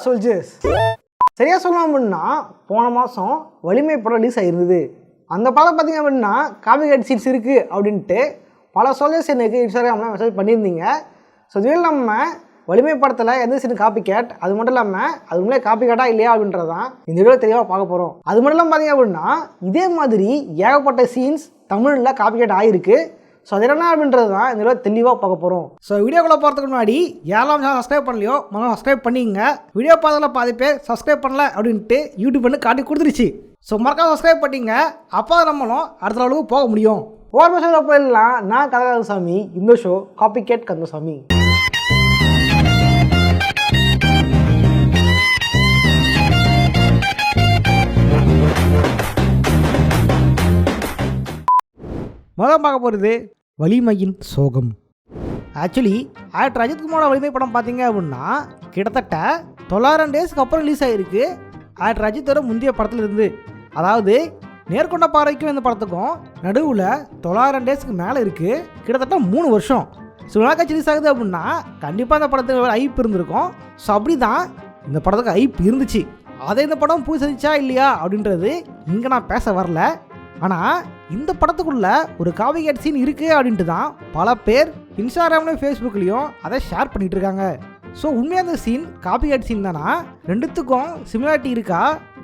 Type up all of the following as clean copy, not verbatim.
Soldiers. சரியாக சொல்லலாம் அப்படின்னா போன மாதம் வலிமை படம் ரிலீஸ் ஆகிருந்தது. அந்த படம் பார்த்திங்க அப்படின்னா காப்பிகேட் சீன்ஸ் இருக்குது அப்படின்ட்டு பல சோல்ஜர்ஸ் எனக்கு இன்ஸ்டாகிராமில் மெசேஜ் பண்ணியிருந்தீங்க. ஸோ இதுவில் நம்ம வலிமை படத்தில் எந்த சீன் காப்பிகேட், அது மட்டும் இல்லாமல் அது உண்மையிலே காப்பிகேட்டாக இல்லையா அப்படின்றது தான் இந்த வீடியோ தெளிவாக பார்க்க போகிறோம். அது மட்டும் இல்லாமல் பார்த்திங்க அப்படின்னா இதே மாதிரி ஏகப்பட்ட சீன்ஸ் தமிழில் காப்பிகேட் ஆகிருக்கு. ஸோ அது என்ன அப்படின்றது தான் இந்த வீடியோ தெளிவாக பார்க்க போகிறோம். ஸோ வீடியோக்குள்ளே போகிறதுக்கு முன்னாடி யாரெல்லாம் சேனல் சப்ஸ்கிரைப் பண்ணலையோ முதல்ல சப்ஸ்கிரைப் பண்ணிங்க. வீடியோ பார்த்ததில் பாதி பேர் சப்ஸ்கிரைப் பண்ணல அப்படின்ட்டு யூடியூப் பண்ணி காட்டி கொடுத்துருச்சு. ஸோ மறக்காம சப்ஸ்கிரைப் பண்ணிங்க, அப்போ நம்மளும் அடுத்த லெவலுக்கு போக முடியும். ஒவ்வொரு வருஷம் போயிடலாம். நான் கந்தசாமி, இந்த ஷோ காப்பிகேட் கந்தசாமி. முதல்ல பார்க்க போகிறது வலிமையின் சோகம். ஆக்சுவலி ஆக்டர் அஜித்குமாரோட வலிமை படம் பார்த்தீங்க அப்படின்னா கிட்டத்தட்ட 900 டேஸ்க்கு அப்புறம் ரிலீஸ் ஆகிருக்கு. ஆக்டர் அஜித்தோட முந்தைய படத்தில் இருந்து, அதாவது நேர்கொண்ட பார்வைக்கும் இந்த படத்துக்கும் நடுவில் 900 டேஸ்க்கு மேலே இருக்குது. கிட்டத்தட்ட 3 வருஷம். ஸோ விழாக்காட்சி ரிலீஸ் ஆகுது அப்படின்னா கண்டிப்பாக இந்த படத்துக்கு ஐப் இருந்திருக்கும். ஸோ அப்படி தான் இந்த படத்துக்கு ஐப் இருந்துச்சு. அதை இந்த படம் போய் சந்திச்சா இல்லையா அப்படின்றது இங்கே நான் பேச வரல. ஆனால் இந்த படத்துக்குள்ள ஒரு காப்பிகேட் சீன் இருக்குது அப்படின்ட்டு தான் பல பேர் இன்ஸ்டாகிராம்லேயும் ஃபேஸ்புக்லேயும் அதை ஷேர் பண்ணிகிட்டு இருக்காங்க. ஸோ உண்மையாக அந்த சீன் காப்பிகேட் சீன் தானா, ரெண்டுத்துக்கும் சிமிலாரிட்டி இருக்கா,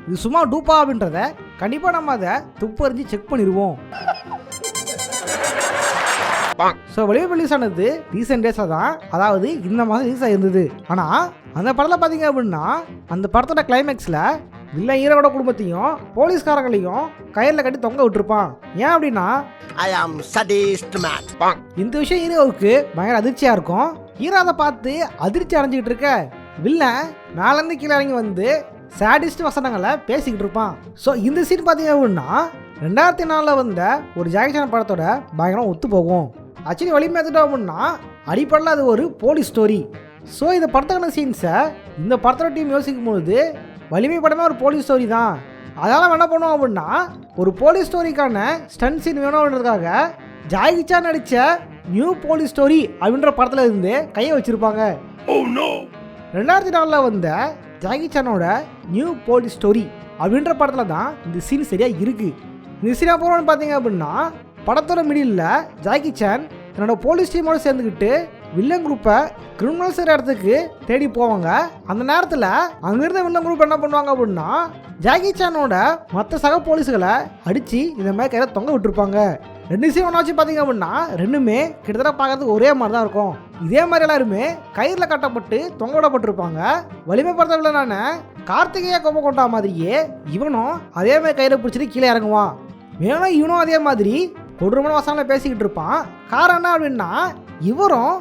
இது சும்மா டூப்பா அப்படின்றத கண்டிப்பாக நம்ம அதை துப்பறிஞ்சு செக் பண்ணிடுவோம். ஸோ வெளியே ரிலீஸ் ஆனது ரீசெண்ட் டேஸில் தான், அதாவது இந்த மாதம் ரிலீஸ் ஆகிருந்தது. ஆனால் அந்த படத்தில் பார்த்தீங்க அப்படின்னா அந்த படத்தோட கிளைமேக்ஸில் இல்லை ஹீரோட குடும்பத்தையும் போலீஸ்காரங்களையும் கயிறில் கட்டி தொங்க விட்டுருப்பான். ஏன் அப்படின்னா இந்த விஷயம் ஹீரோவுக்கு பயங்கர அதிர்ச்சியாக இருக்கும். ஹீரோ அதை பார்த்து அதிர்ச்சி அடைஞ்சிக்கிட்டு இருக்க வில்லன் மேலேருந்து கீழே இறங்கி வந்து சாடிஸ்ட் வசனங்களை பேசிக்கிட்டு இருப்பான். ஸோ இந்த சீன் பார்த்தீங்க அப்படின்னா 2004 வந்த ஒரு ஜாக்கி சான் படத்தோட பயங்கரம் ஒத்து போகும். ஆக்சுவலி வலிமை எடுத்துட்டோம் அப்படின்னா அடிப்படையில் அது ஒரு போலீஸ் ஸ்டோரி. ஸோ இந்த படத்துக்கான சீன்ஸை இந்த படத்தோட டீம் யோசிக்கும் பொழுது வலிமை படமே ஒரு போலீஸ் ஸ்டோரி தான், அதனால் என்ன பண்ணுவோம் அப்படின்னா ஒரு போலீஸ் ஸ்டோரிக்கான ஸ்டண்ட் சீன் வேணும் அப்படின்றதுக்காக ஜாக்கி சான் நடித்த நியூ போலீஸ் ஸ்டோரி அப்படின்ற படத்தில் இருந்து கையை வச்சுருப்பாங்க. 2004 வந்த ஜாக்கி சானோட நியூ போலீஸ் ஸ்டோரி அப்படின்ற படத்தில் தான் இந்த சீன் சரியாக இருக்குது. இந்த சீன் அப்புறம் பார்த்தீங்க அப்படின்னா படத்தோட மிடில் ஜாக்கி சான் தன்னோட போலீஸ் டீமோட சேர்ந்துக்கிட்டு வில்லன் குரூப்பை கிரிமினல்ஸ் இடத்துக்கு தேடி போவாங்க. அந்த நேரத்தில் அங்கிருந்த வில்லன் குரூப் என்ன பண்ணுவாங்க அப்படின்னா ஜாக்கி சானோட மற்ற சக போலீஸுகளை அடித்து இந்த மாதிரி கையில் தொங்க விட்டுருப்பாங்க. 2 சீன் ஒன்றா வச்சு பார்த்தீங்க அப்படின்னா ரெண்டுமே கிட்டத்தட்ட பார்க்கறதுக்கு ஒரே மாதிரி தான் இருக்கும். இதே மாதிரி எல்லாருமே கயிறில் கட்டப்பட்டு தொங்க விடப்பட்டிருப்பாங்க. வலிமை படத்தை வில்லனான கார்த்திகேயா கோபம் கொண்டா மாதிரியே இவனும் அதே மாதிரி கயிறை பிடிச்சிட்டு கீழே இறங்குவான். மேலும் இவனும் அதே மாதிரி கொடூரமான வசனங்களை பேசிக்கிட்டு இருப்பான். காரணம் என்ன அப்படின்னா இவரும்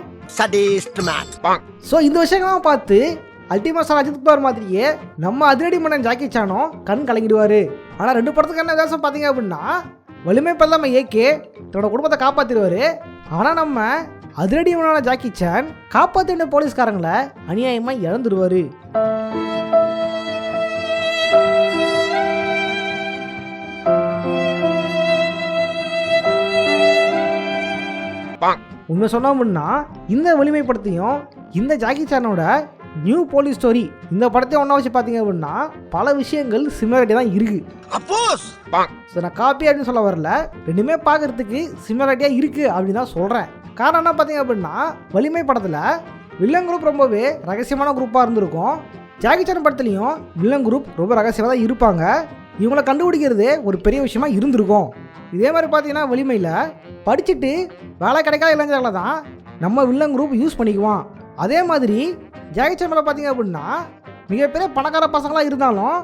ஸோ இந்த விஷயங்கள்லாம் பார்த்து அல்டிமேட் ஸ்டார் அஜித்குமார் மாதிரியே நம்ம அதிரடி மன்னன் ஜாக்கி சானும் கண் கலங்கிடுவார். ஆனால் 2 படத்துக்கு என்ன வித்தியாசம் பார்த்தீங்க அப்படின்னா வலிமை படம் நம்ம ஏகே தன்னோட குடும்பத்தை காப்பாற்றிடுவார். ஆனால் நம்ம அதிரடி மன்னனான ஜாக்கி சான் காப்பாற்ற வேண்டிய போலீஸ்காரங்களை அநியாயமாக இழந்துடுவார். உண்மை சொன்னோம்னா இந்த வலிமை படத்தையும் இந்த ஜாக்கி சானோட நியூ போலீஸ் ஸ்டோரி இந்த படத்தையும் ஒன்றா வச்சு பார்த்தீங்க அப்படின்னா பல விஷயங்கள் சிமிலாரிட்டி தான் இருக்குது. ஸோ நான் காப்பி அப்படின்னு சொல்ல வரல, ரெண்டுமே பார்க்கறதுக்கு சிமிலாரிட்டியாக இருக்குது அப்படின்னு தான் சொல்கிறேன். காரணம் என்ன பார்த்தீங்க அப்படின்னா வலிமை படத்தில் வில்லன் குரூப் ரொம்பவே ரகசியமான குரூப்பாக இருந்திருக்கும். ஜாக்கி சான் படத்துலையும் வில்லன் குரூப் ரொம்ப ரகசியமாக தான் இருப்பாங்க. இவங்களை கண்டுபிடிக்கிறது ஒரு பெரிய விஷயமா இருந்திருக்கும். இதே மாதிரி பார்த்தீங்கன்னா வலிமையில் படிச்சுட்டு வேலை கிடைக்காத இளைஞர்களை தான் நம்ம வில்லன் குரூப் யூஸ் பண்ணிக்குவோம். அதே மாதிரி ஜாக்கி சான் மேலே பார்த்தீங்க அப்படின்னா மிகப்பெரிய பணக்கார பசங்களாக இருந்தாலும்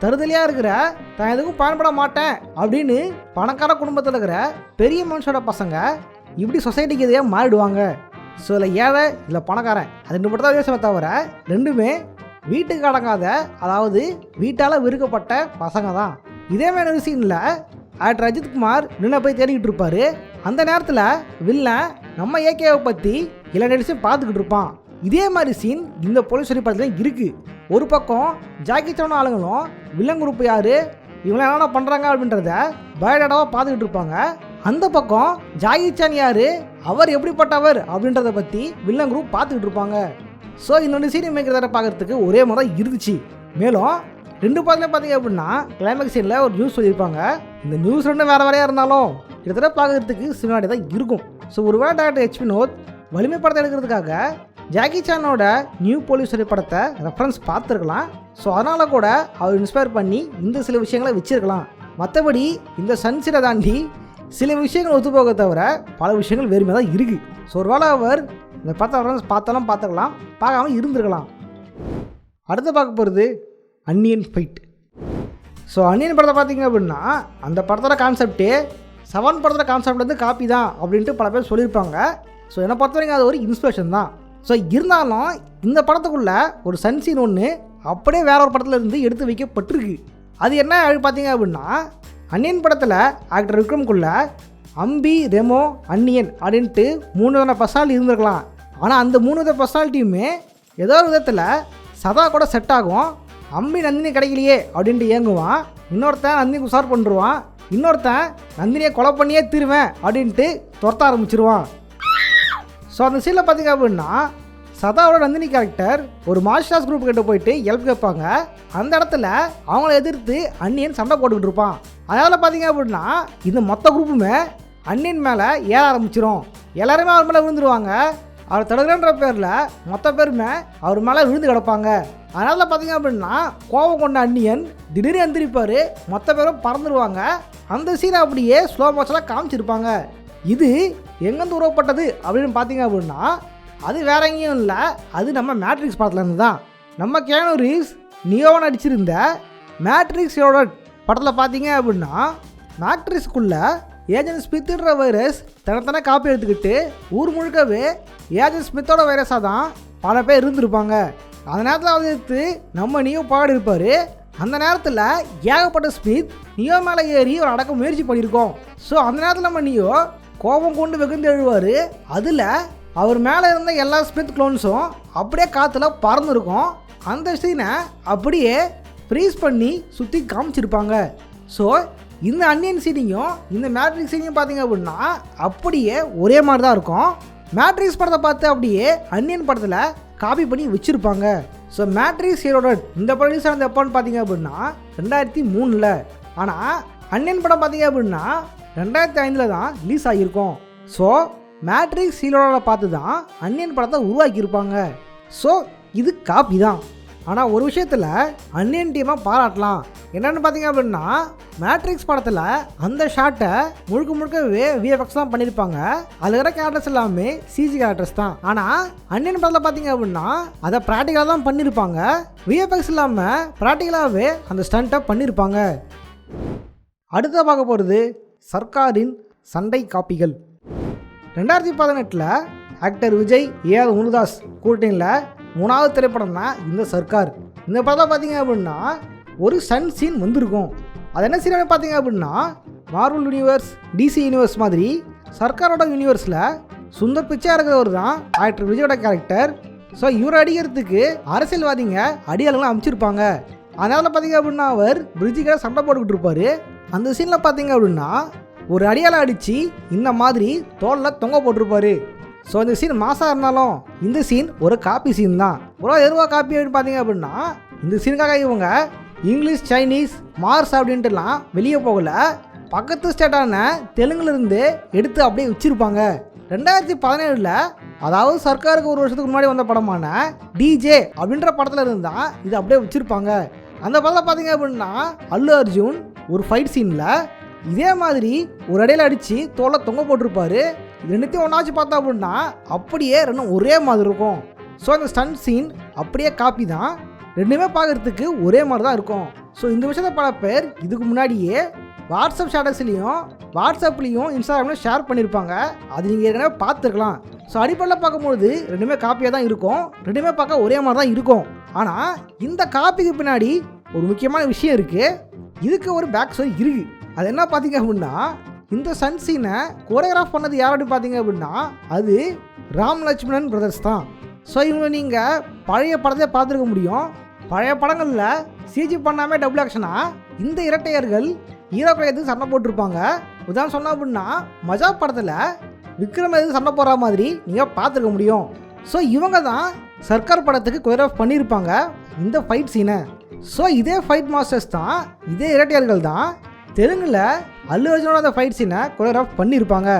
தருதலையாக இருக்கிற தான் எதுக்கும் பயன்பட மாட்டேன் அப்படின்னு பணக்கார குடும்பத்தில் இருக்கிற பெரிய மனுஷோட பசங்க இப்படி சொசைட்டிக்கு எதையே மாறிடுவாங்க. ஸோ இதில் ஏழை இல்லை பணக்காரன் அது 2 மட்டும் தான் யோசனை தவிர ரெண்டுமே வீட்டுக்கு அடங்காத, அதாவது வீட்டால் வெறுக்கப்பட்ட பசங்க தான். இதே மாதிரி சீனில் ஆக்டர் அஜித்குமார் நின்று போய் தேடிக்கிட்டு இருப்பார். அந்த நேரத்தில் வில்லன் நம்ம ஏகேவை பற்றி எல்லா நடிச்சும் பார்த்துக்கிட்டு இருப்பான். இதே மாதிரி சீன் இந்த போலீஸ் ஸ்டோரி படத்துலையும் இருக்குது. ஒரு பக்கம் ஜாக்கி சான் ஆளுங்களும் வில்லன் குரூப் யார், இவங்க என்னென்ன பண்ணுறாங்க அப்படின்றத பயோடாட்டாவாக பார்த்துக்கிட்டு இருப்பாங்க. அந்த பக்கம் ஜாக்கி சான் யார், அவர் எப்படிப்பட்டவர் அப்படின்றத பற்றி வில்லன் குரூப் பார்த்துக்கிட்டு இருப்பாங்க. ஸோ இந்த சீன் மேய்க்கிறத பார்க்கறதுக்கு ஒரே மாதிரி தான் இருந்துச்சு. மேலும் 2 படத்துல பார்த்தீங்க அப்படின்னா கிளைமேக்ஸ் சீனில் ஒரு நியூஸ் சொல்லியிருப்பாங்க. இந்த நியூஸ் ரெண்டும் வேறு வேறையாக இருந்தாலும் கிட்டத்தட்ட பார்க்கறதுக்கு சிமிலாரிட்டி தான் இருக்கும். ஸோ ஒருவேளை டாக்டர் H. வினோத் வலிமை படத்தை எடுக்கிறதுக்காக ஜாக்கி சானோட நியூ போலீஸ் ஸ்டோரி படத்தை ரெஃபரன்ஸ் பார்த்துருக்கலாம். ஸோ அதனால் கூட அவர் இன்ஸ்பயர் பண்ணி இந்த சில விஷயங்களை வச்சுருக்கலாம். மற்றபடி இந்த சன்சீனை தாண்டி சில விஷயங்கள் ஒத்து போக தவிர பல விஷயங்கள் வேறுமையாக தான் இருக்குது. ஸோ ஒருவேளை அவர் இந்த படத்தை ரெஃபரன்ஸ் பார்த்துக்கலாம், பார்க்காம இருந்திருக்கலாம். அடுத்து பார்க்க போகிறது அன்னியன் ஃபைட். ஸோ அன்னியன் படத்தை பார்த்தீங்க அப்படின்னா அந்த படத்தோட கான்செப்டே 7 படத்தோட கான்செப்ட் வந்து காப்பி தான் அப்படின்ட்டு பல பேர் சொல்லியிருப்பாங்க. ஸோ என்னை பொறுத்த வரைக்கும் அது ஒரு இன்ஸ்பிரேஷன் தான். ஸோ இருந்தாலும் இந்த படத்துக்குள்ளே ஒரு சன்சீன் ஒன்று அப்படியே வேற ஒரு படத்தில் இருந்து எடுத்து வைக்கப்பட்டிருக்கு. அது என்ன பார்த்தீங்க அப்படின்னா அன்னியன் படத்தில் ஆக்டர் விக்ரம்குள்ளே அம்பி, ரெமோ, அன்னியன் அப்படின்ட்டு 3 விதமான பர்சனாலிட்டி இருந்திருக்கலாம். ஆனால் அந்த 3 வித பர்சனாலிட்டியுமே ஏதோ ஒரு விதத்தில் சதா கூட செட் ஆகும். அம்பி நந்தினி கிடைக்கலையே அப்படின்ட்டு ஏங்குவான், இன்னொருத்தன் நந்தினி உசார் பண்ணுருவான், இன்னொருத்தன் நந்தினியை கொலை பண்ணியே தீருவேன் அப்படின்ட்டு துரத்த ஆரம்பிச்சிருவான். ஸோ அந்த சீனில் பார்த்தீங்க அப்படின்னா சதாவோட நந்தினி கேரக்டர் ஒரு மார்ஷியல் குரூப் கிட்ட போயிட்டு ஹெல்ப் கேட்பாங்க. அந்த இடத்துல அவங்கள எதிர்த்து அன்னியன் சண்டை போட்டுக்கிட்டு இருப்பான். அதனால் பார்த்தீங்க அப்படின்னா இந்த மொத்த குரூப்புமே அன்னியன் மேலே ஏற ஆரம்பிச்சிடும். எல்லாருமே அவர் மேலே விழுந்துருவாங்க. அவர் தடுக்கிறன்ற பேரில் மொத்த பேருமே அவர் மேலே விழுந்து கிடப்பாங்க. அதனால் பார்த்தீங்க அப்படின்னா கோபம் கொண்ட அன்னியன் திடீர்னு எந்திரிப்பார், மொத்த பேரும் பறந்துடுவாங்க. அந்த சீனை அப்படியே ஸ்லோ மோஷனாக காமிச்சிருப்பாங்க. இது எங்கேருந்து உருவப்பட்டது அப்படின்னு பார்த்தீங்க அப்படின்னா அது வேற எங்கேயும் இல்லை, அது நம்ம மேட்ரிக்ஸ் படத்துலேருந்து தான். நம்ம கேனு ரீவ்ஸ் நியோவை நடிச்சிருந்த மேட்ரிக்ஸோட படத்தில் பார்த்தீங்க அப்படின்னா மேட்ரிக்ஸுக்குள்ளே ஏஜென்ட் ஸ்மித்ன்ற வைரஸ் தனத்தானே காப்பி எடுத்துக்கிட்டு ஊர் முழுக்கவே ஏஜென்ட் ஸ்மித்தோட வைரஸாக தான் பல பேர் இருந்திருப்பாங்க. அந்த நேரத்தில் வந்து நம்ம நியோ பாடு இருப்பார். அந்த நேரத்தில் ஏகப்பட்ட ஸ்மித் நியோ மேலே ஏறி ஒரு அடக்க முயற்சி பண்ணியிருக்கோம். ஸோ அந்த நேரத்தில் நம்ம நியோ கோபம் கொண்டு வெகுந்து எழுவார். அதில் அவர் மேலே இருந்த எல்லா ஸ்மித் க்ளோன்ஸும் அப்படியே காற்றுல பறந்துருக்கும். அந்த சீனை அப்படியே ஃப்ரீஸ் பண்ணி சுற்றி காமிச்சிருப்பாங்க. ஸோ இந்த அன்னியன் சீனையும் இந்த மேட்ரிக்ஸ் சீனையும் பார்த்தீங்க அப்படின்னா அப்படியே ஒரே மாதிரி தான் இருக்கும். மேட்ரிக்ஸ் படத்தை பார்த்து அப்படியே அன்னியன் படத்தில் காப்பி பண்ணி வச்சுருப்பாங்க. ஸோ மேட்ரிக்ஸ் ஹீரோட இந்த படம் ரிலீஸ் ஆனது எப்போன்னு பார்த்தீங்க அப்படின்னா 2003. ஆனால் அன்னியன் படம் பார்த்தீங்க அப்படின்னா 2005 தான் ரிலீஸ் ஆகியிருக்கும். ஸோ மேட்ரிக்ஸ் ஹீரோட பார்த்து தான் அன்னியன் படத்தை உருவாக்கியிருப்பாங்க. ஸோ இது காப்பி தான். ஆனால் ஒரு விஷயத்தில் அன்னியன் டீமாக பாராட்டலாம். என்னென்னு பார்த்தீங்க அப்படின்னா மேட்ரிக்ஸ் படத்தில் அந்த ஷாட்டை முழுக்கவே விஎஃப்எக்ஸ் தான் பண்ணியிருப்பாங்க. அதில் இருக்கிற கேரக்டர்ஸ் எல்லாமே சிஜி கேரக்டர்ஸ் தான். ஆனால் அன்னியன் படத்தில் பார்த்தீங்க அப்படின்னா அதை ப்ராக்டிக்கலாக தான் பண்ணியிருப்பாங்க. விஎஃப்எக்ஸ் இல்லாமல் ப்ராக்டிக்கலாகவே அந்த ஸ்டண்ட்டை பண்ணியிருப்பாங்க. அடுத்த பார்க்க போகிறது சர்க்காரின் சண்டை காப்பிகள். 2018 ஆக்டர் விஜய், ஏஆர் முருகதாஸ் கூட்டணியில் 3வது திரைப்படம் தான் இந்த சர்க்கார். இந்த படத்தை பார்த்தீங்க அப்படின்னா ஒரு சன் சீன் வந்திருக்கும். அது என்ன சீன் பார்த்தீங்க அப்படின்னா மார்வல் யூனிவர்ஸ், டிசி யூனிவர்ஸ் மாதிரி சர்க்காரோட யூனிவர்ஸில் சுந்தர் பிச்சை இருக்கிறவர் தான் ஆக்டர் விஜயோட கேரக்டர். ஸோ இவரை அடிக்கிறதுக்கு அரசியல்வாதிங்க அடியாளெல்லாம் அமைச்சிருப்பாங்க. அதனால் பார்த்தீங்க அப்படின்னா அவர் பிரிட்ஜுக்காக சண்டை போட்டுக்கிட்டு இருப்பார். அந்த சீனில் பார்த்தீங்க அப்படின்னா ஒரு அடியாளை அடித்து இந்த மாதிரி தோளில் தொங்க போட்டிருப்பாரு. ஸோ இந்த சீன் மாசாக இருந்தாலும் இந்த சீன் ஒரு காப்பி சீன் தான். ஒரு எதுவாக காப்பி அப்படின்னு பார்த்தீங்க அப்படின்னா இந்த சீனுக்காக இவங்க இங்கிலீஷ், சைனீஸ், மார்ஸ் அப்படின்ட்டுலாம் வெளியே போகல, பக்கத்து ஸ்டேட்டான தெலுங்குலேருந்து எடுத்து அப்படியே வச்சுருப்பாங்க. 2017 அதாவது சர்க்காருக்கு 1 வருஷத்துக்கு முன்னாடி வந்த படமான டிஜே அப்படின்ற படத்தில் இருந்தால் இது அப்படியே வச்சுருப்பாங்க. அந்த படத்தில் பார்த்தீங்க அப்படின்னா அல்லு அர்ஜுன் ஒரு ஃபைட் சீனில் இதே மாதிரி ஒரு அடையில் அடித்து தோலை தொங்க போட்டிருப்பாரு. ரெண்டுத்தையும் ஒன்றாச்சு பார்த்தா அப்படின்னா அப்படியே ரெண்டும் ஒரே மாதிரி இருக்கும். ஸோ அந்த ஸ்டண்ட் சீன் அப்படியே காப்பி தான். ரெண்டுமே பார்க்குறதுக்கு ஒரே மாதிரி தான் இருக்கும். ஸோ இந்த விஷயத்தை பல பேர் இதுக்கு முன்னாடியே வாட்ஸ்அப் ஸ்டேட்டஸ்லேயும் வாட்ஸ்அப்லேயும் இன்ஸ்டாகிராம்லேயும் ஷேர் பண்ணியிருப்பாங்க. அது நீங்கள் ஏற்கனவே பார்த்துருக்கலாம். ஸோ அடிப்படையில் பார்க்கும்போது ரெண்டுமே காப்பியாக தான் இருக்கும், ரெண்டுமே பார்க்க ஒரே மாதிரி தான் இருக்கும். ஆனால் இந்த காப்பிக்கு பின்னாடி ஒரு முக்கியமான விஷயம் இருக்குது. இதுக்கு ஒரு பேக் ஸ்டோரி இருக்குது. அது என்ன பார்த்தீங்க அப்படின்னா இந்த சன் சீனை கோரியோகிராஃப் பண்ணது யார் அப்படின்னு பார்த்தீங்க அப்படின்னா அது ராம் லட்சுமணன் பிரதர்ஸ் தான். ஸோ இவங்க நீங்கள் பழைய படத்தை பார்த்துருக்க முடியும். பழைய படங்களில் சிஜி பண்ணாமல் டபுள் ஆக்ஷனாக இந்த இரட்டையர்கள் ஹீரோக்களை எதுவும் சண்டை போட்டிருப்பாங்க. உதாரணம் சொன்னால் அப்படின்னா மஜா படத்தில் விக்ரம் எதுவும் சண்டை போடுற மாதிரி நீங்கள் பார்த்துருக்க முடியும். ஸோ இவங்க தான் சர்க்கார் படத்துக்கு கொரியோகிராஃப் பண்ணியிருப்பாங்க இந்த ஃபைட் சீனை. ஸோ இதே ஃபைட் மாஸ்டர்ஸ் தான், இதே இரட்டையர்கள் தான் தெலுங்கில் அல்லு அர்ஜுனோட அந்த ஃபைட் சீனை கொரியோகிராஃப் பண்ணியிருப்பாங்க.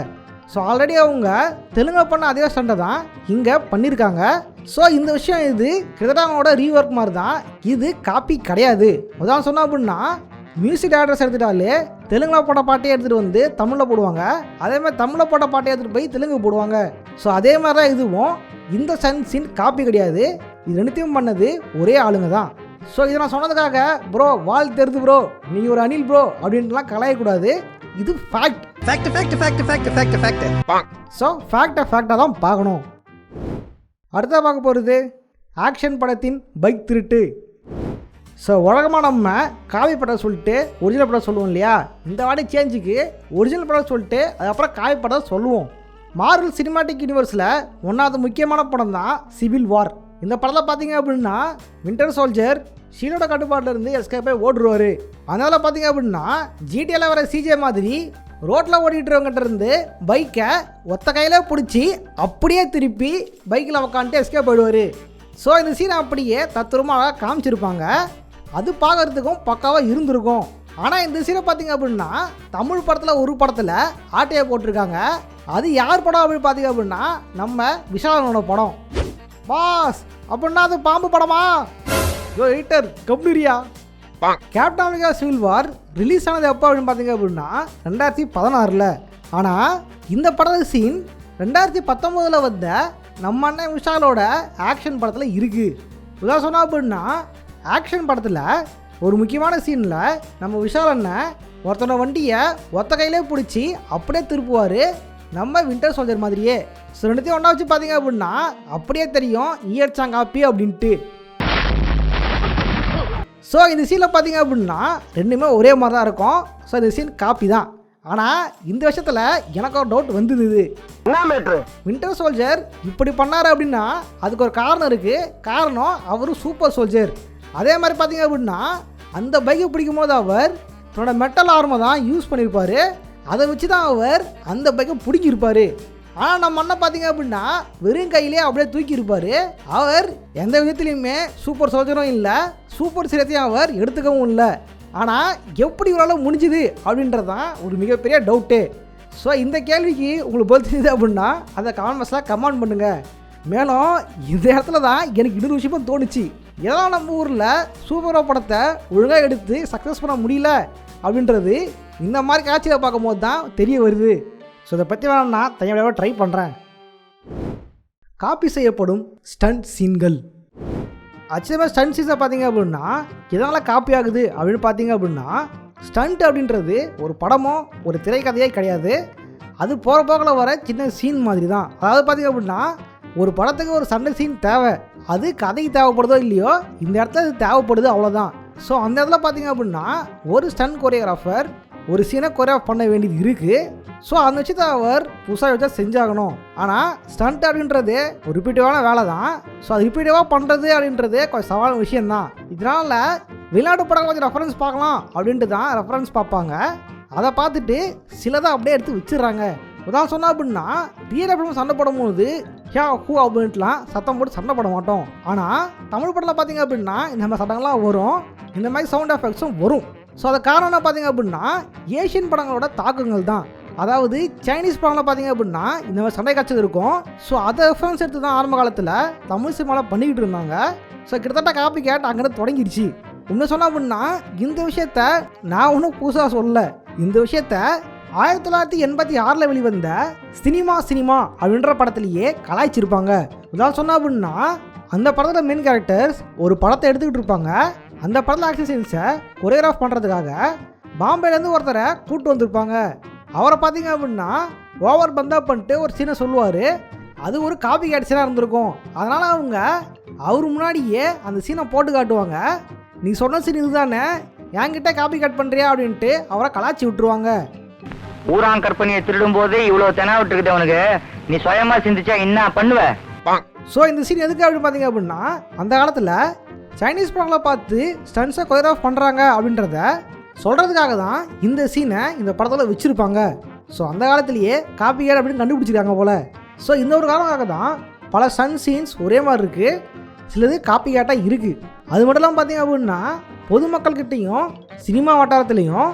ஸோ ஆல்ரெடி அவங்க தெலுங்கில் பண்ண அதே ஸ்டண்டை தான் இங்கே பண்ணியிருக்காங்க. ஸோ இந்த விஷயம் இது கிருதராமோட ரீஒர்க் மாதிரி தான், இது காப்பி கிடையாது. அதான் சொன்னால் அப்படின்னா மியூசிக் டேரக்டர்ஸ் எடுத்துட்டாலே தெலுங்கில் போட்ட பாட்டே எடுத்துகிட்டு வந்து தமிழில் போடுவாங்க, அதேமாதிரி தமிழில் போட்ட பாட்டே எடுத்துகிட்டு போய் தெலுங்கு போடுவாங்க. ஸோ அதே மாதிரி தான் இதுவும், இந்த சீன் காப்பி கிடையாது, இது ரெண்டுத்தையும் பண்ணது ஒரே ஆளுங்க தான். ஸோ இதை நான் சொன்னதுக்காக ப்ரோ வால் தெரிது ப்ரோ நீ ஒரு அனில் ப்ரோ அப்படின்ட்டுலாம் கலாயக்கூடாது. இது ஃபேக்ட். ஸோ ஃபேக்டாக தான் பார்க்கணும். அடுத்த பார்க்க போகிறது ஆக்ஷன் படத்தின் பைக் திருட்டு. ஸோ உலகமாக நம்ம காவி படம் சொல்லிட்டு ஒரிஜினல் படம் சொல்லுவோம் இல்லையா, இந்த வாட்டி சேஞ்சுக்கு ஒரிஜினல் படம் சொல்லிட்டு அதுக்கப்புறம் காவி படம் சொல்லுவோம். மார்வல் சினிமாட்டிக் யூனிவர்ஸில் ஒன்றாவது முக்கியமான படம் தான் சிவில் வார். இந்த படத்தில் பார்த்தீங்க அப்படின்னா வின்டர் சோல்ஜர் ஷீலோட கட்டுப்பாட்டில் இருந்து எஸ்கேப் ஆகி ஓடுருவார். அதனால் பார்த்தீங்க அப்படின்னா ஜிடிஏல வர சிஜே மாதிரி ரோட்டில் ஓடிட்டுறவங்கிட்ட இருந்து பைக்கை ஒத்த கையில் பிடிச்சி அப்படியே திருப்பி பைக்கில் உக்காந்துட்டு எஸ்கேப் ஆகிடுவார். ஸோ இந்த சீனை அப்படியே தத்துரமாக காமிச்சிருப்பாங்க, அது பார்க்குறதுக்கும் பக்காவாக இருந்திருக்கும். ஆனால் இந்த சீனை பார்த்தீங்க அப்படின்னா தமிழ் படத்தில் ஒரு படத்தில் ஆட்டையை போட்டிருக்காங்க. அது யார் படம் அப்படின்னு பார்த்தீங்க அப்படின்னா நம்ம விஷாலனோட படம். பாஸ் அப்படின்னா அது பாம்பு படமா? எடிட்டர் கம்ப்ளீரியா. Captain America civil war release ஆனது எப்போ அப்படின்னு பார்த்தீங்க அப்படின்னா 2016. ஆனால் இந்த படத்து சீன் 2019 வந்த நம்ம அண்ணன் விஷாலோட ஆக்ஷன் படத்தில் இருக்குது. இதாக சொன்னால் அப்படின்னா ஆக்ஷன் படத்தில் ஒரு முக்கியமான சீனில் நம்ம விஷால் அண்ணன் ஒருத்தனோட வண்டியை ஒத்த கையிலே பிடிச்சி அப்படியே திருப்புவார், நம்ம வின்டர் சோல்ஜர் மாதிரியே. ஸோ ரெண்டுத்தையும் ஒன்றா வச்சு பார்த்தீங்க அப்படின்னா அப்படியே தெரியும் ஈயர்ச்சாங் காப்பி அப்படின்ட்டு. ஸோ இந்த சீனில் பார்த்தீங்க அப்படின்னா ரெண்டுமே ஒரே மாதிரி தான் இருக்கும். ஸோ இந்த சீன் காப்பி தான். ஆனால் இந்த விஷயத்தில் எனக்கு ஒரு டவுட் வந்தது. வின்டர் சோல்ஜர் இப்படி பண்ணார் அப்படின்னா அதுக்கு ஒரு காரணம் இருக்குது. காரணம் அவர் சூப்பர் சோல்ஜர். அதே மாதிரி பார்த்தீங்க அப்படின்னா அந்த பைக்கை பிடிக்கும் போது அவர் தன்னோட மெட்டல் ஆர்மை தான் யூஸ் பண்ணியிருப்பார், அதை வச்சு தான் அவர் அந்த பைக்கை பிடிக்கிருப்பார். ஆனால் நம்ம அண்ணன் பார்த்தீங்க அப்படின்னா வெறும் கையிலே அப்படியே தூக்கியிருப்பார். அவர் எந்த விதத்துலையுமே சூப்பர் சோல்ஜரும் இல்லை, சூப்பர் சிரத்தையும் அவர் எடுத்துக்கவும் இல்லை. ஆனால் எப்படி இவரால் முடிஞ்சுது அப்படின்றது தான் ஒரு மிகப்பெரிய டவுட்டு. ஸோ இந்த கேள்விக்கு உங்களுக்கு பதில் தெரியுது அப்படின்னா அதை கமெண்ட் கமெண்ட் பண்ணுங்கள். மேலும் இந்த இடத்துல தான் எனக்கு இன்னொரு விஷயமும் தோணுச்சு. எதனால் நம்ம ஊரில் சூப்பரோ படத்தை ஒழுங்காக எடுத்து சக்ஸஸ் பண்ண முடியல அப்படின்றது இந்த மாதிரி காட்சியை பார்க்கும்போது தான் தெரிய வருது. ஸோ இதை பற்றி வேணால் நான் தனியாக ட்ரை பண்ணுறேன். காப்பி செய்யப்படும் ஸ்டண்ட் சீன்கள். ஆக்சுவலாக ஸ்டண்ட் சீன்ஸை பார்த்தீங்க அப்படின்னா எதனால் காப்பி ஆகுது அப்படின்னு பார்த்தீங்க அப்படின்னா ஸ்டண்ட் அப்படின்றது ஒரு படமோ ஒரு திரைக்கதையே கிடையாது, அது போகிற போக்கில் வர சின்ன சீன் மாதிரி தான். அதாவது பார்த்தீங்க அப்படின்னா ஒரு படத்துக்கு ஒரு சண்டை சீன் தேவை, அது கதைக்கு தேவைப்படுதோ இல்லையோ இந்த இடத்துல அது தேவைப்படுது, அவ்வளோதான். ஸோ அந்த இடத்துல பார்த்தீங்க அப்படின்னா ஒரு ஸ்டண்ட் கொரியோகிராஃபர் ஒரு சீனை கொரியோகிராஃப் பண்ண வேண்டியது இருக்குது. ஸோ அந்த விஷயத்தை அவர் புதுசாக வச்சா செஞ்சாகணும். ஆனால் ஸ்டண்ட் அப்படின்றது ஒரு ரிப்பீட்டிவான வேலை தான். ஸோ அது ரிப்பீட்டிவாக பண்ணுறது அப்படின்றது கொஞ்சம் சவாலான விஷயந்தான். இதனால் வெளிநாட்டு படங்கள் கொஞ்சம் ரெஃபரன்ஸ் பார்க்கலாம் அப்படின்ட்டு தான் ரெஃபரன்ஸ் பார்ப்பாங்க. அதை பார்த்துட்டு சிலதை அப்படியே எடுத்து வச்சிடுறாங்க. உதாரணம் சொன்னால் அப்படின்னா ரியல் படம் சண்டை போடும்போது ஹூ அப்படின்ட்டுலாம் சத்தம் போட்டு சண்டை போட மாட்டோம். ஆனால் தமிழ் படத்தில் பார்த்தீங்க அப்படின்னா இந்த மாதிரி சட்டங்கள்லாம் வரும், இந்த மாதிரி சவுண்ட் எஃபெக்ட்ஸும் வரும். ஸோ அது காரணம் என்ன பார்த்தீங்க அப்படின்னா ஏஷியன் படங்களோட தாக்கங்கள் தான். அதாவது சைனீஸ் படங்களில் பார்த்தீங்க அப்படின்னா இந்த மாதிரி சண்டை காட்சிகள் இருக்கும். ஸோ அதை ரெஃபரன்ஸ் எடுத்து தான் ஆரம்ப காலத்தில் தமிழ் சினிமாவில் பண்ணிக்கிட்டு இருந்தாங்க. ஸோ கிட்டத்தட்ட காப்பி கேட் அங்கேருந்து தொடங்கிடுச்சு. இன்னும் சொன்னால் அப்படின்னா இந்த விஷயத்த நான் ஒன்றும் புதுசாக சொல்லலை. இந்த விஷயத்த 1986 வெளிவந்த சினிமா அப்படின்ற படத்துலேயே கலாய்ச்சிருப்பாங்க. உதாரணம் சொன்னால் அப்படின்னா அந்த படத்தில் மெயின் கேரக்டர்ஸ் ஒரு படத்தை எடுத்துக்கிட்டு இருப்பாங்க. அந்த படத்தில் ஆக்ஷன் சீன்ஸை கொரியோகிராஃப் பண்ணுறதுக்காக பாம்பேலேருந்து ஒருத்தரை கூப்பிட்டு வந்திருப்பாங்க. அவரை பார்த்தீங்க அப்படின்னா ஓவர் பந்தா பண்ணிட்டு ஒரு சீனை சொல்லுவார், அது ஒரு காப்பி கேட் சீனாக இருந்திருக்கும். அதனால் அவங்க அவர் முன்னாடியே அந்த சீனை போட்டு காட்டுவாங்க. நீ சொன்ன சீன் இதுதானே, என்கிட்ட காப்பி கட் பண்ணுறியா அப்படின்ட்டு அவரை கலாச்சி விட்டுருவாங்க. ஊரான் கற்பனையை திருடும் போது இவ்வளோ தெனா விட்டுக்கிட்டவனுக்கு நீ சுயமா சிந்திச்சா என்ன பண்ணுவ? ஸோ இந்த சீன் எதுக்கு அப்படின்னு பார்த்தீங்க அப்படின்னா அந்த காலத்தில் சைனீஸ் படங்களை பார்த்து ஸ்டன்ஸை கொரியோகிராஃப் பண்ணுறாங்க அப்படின்றத சொல்கிறதுக்காக தான் இந்த சீனை இந்த படத்தில் வச்சுருப்பாங்க. ஸோ அந்த காலத்திலேயே காப்பி கேட் அப்படின்னு கண்டுபிடிச்சிருக்காங்க போல். ஸோ இந்த ஒரு காரணமாக தான் பல சன் சீன்ஸ் ஒரே மாதிரி இருக்குது, சிலது காப்பி கேட்டாக இருக்குது. அது மட்டும் இல்லாமல் பார்த்தீங்க அப்படின்னா பொதுமக்கள்கிட்டையும் சினிமா வட்டாரத்துலேயும்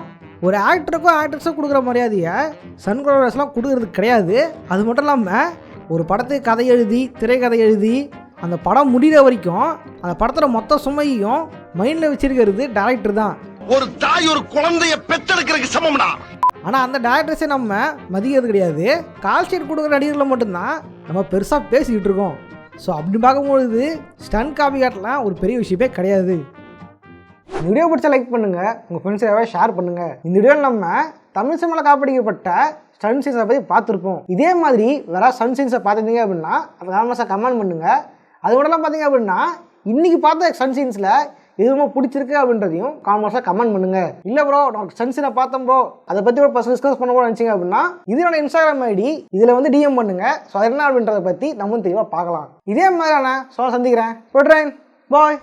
ஒரு ஆக்டருக்கும் ஆக்ட்ரஸும் கொடுக்குற மரியாதையை சன் கோரியோகிராஃபர்ஸ்லாம் கொடுக்குறது கிடையாது. அது மட்டும் இல்லாமல் ஒரு படத்துக்கு கதை எழுதி திரைக்கதை எழுதி அந்த படம் முடிகிற வரைக்கும் அந்த படத்தில் மொத்த சுமையையும் மைண்டில் வச்சிருக்கிறது டேரக்டர் தான். ஒரு தாய் ஒரு குழந்தைய பெற்றெடுக்கிறதுக்கு சமம்டா. ஆனால் அந்த டேரக்டர்ஸை நம்ம மதிக்கிறது கிடையாது. கால் ஷீட் கொடுக்குற நடிகர்களை மட்டும்தான் நம்ம பெருசாக பேசிக்கிட்டு இருக்கோம். ஸோ அப்படி பார்க்கும்பொழுது ஸ்டண்ட் காப்பி கேட்லாம் ஒரு பெரிய விஷயமே கிடையாது. இந்த வீடியோ பிடிச்சா லைக் பண்ணுங்கள், உங்கள் ஃப்ரெண்ட்ஸ் யாராவது ஷேர் பண்ணுங்கள். இந்த வீடியோவில் நம்ம தமிழ் சினிமாவில் காப்பிடிக்கப்பட்ட ஸ்டண்ட் சீன்ஸை பற்றி பார்த்துருப்போம். இதே மாதிரி வேறு ஸ்டண்ட் சீன்ஸை பார்த்துருந்தீங்க அப்படின்னா அதை காமெண்ட்ஸாக கமெண்ட் பண்ணுங்கள். அது மட்டும் பார்த்தீங்க அப்படின்னா இன்றைக்கி பார்த்த ஸ்டண்ட் சீன்ஸில் எதுவுமே பிடிச்சிருக்கு அப்படின்றதையும் காமெண்ட்ஸாக கமெண்ட் பண்ணுங்கள். இல்லை ப்ரோ நான் ஸ்டண்ட் சீனை பார்த்தோம் ப்ரோ, அதை பற்றி ஒரு பர்சன் டிஸ்கஸ் பண்ண கூட நினச்சிங்க அப்படின்னா இதனோட இன்ஸ்டாகிராம் ஐடி இதில் வந்து டிஎம் பண்ணுங்கள். ஸோ அது என்ன அப்படின்றத பற்றி நம்ம தெளிவாக பார்க்கலாம். இதே மாதிரியான சந்திக்கிறேன். பாய்.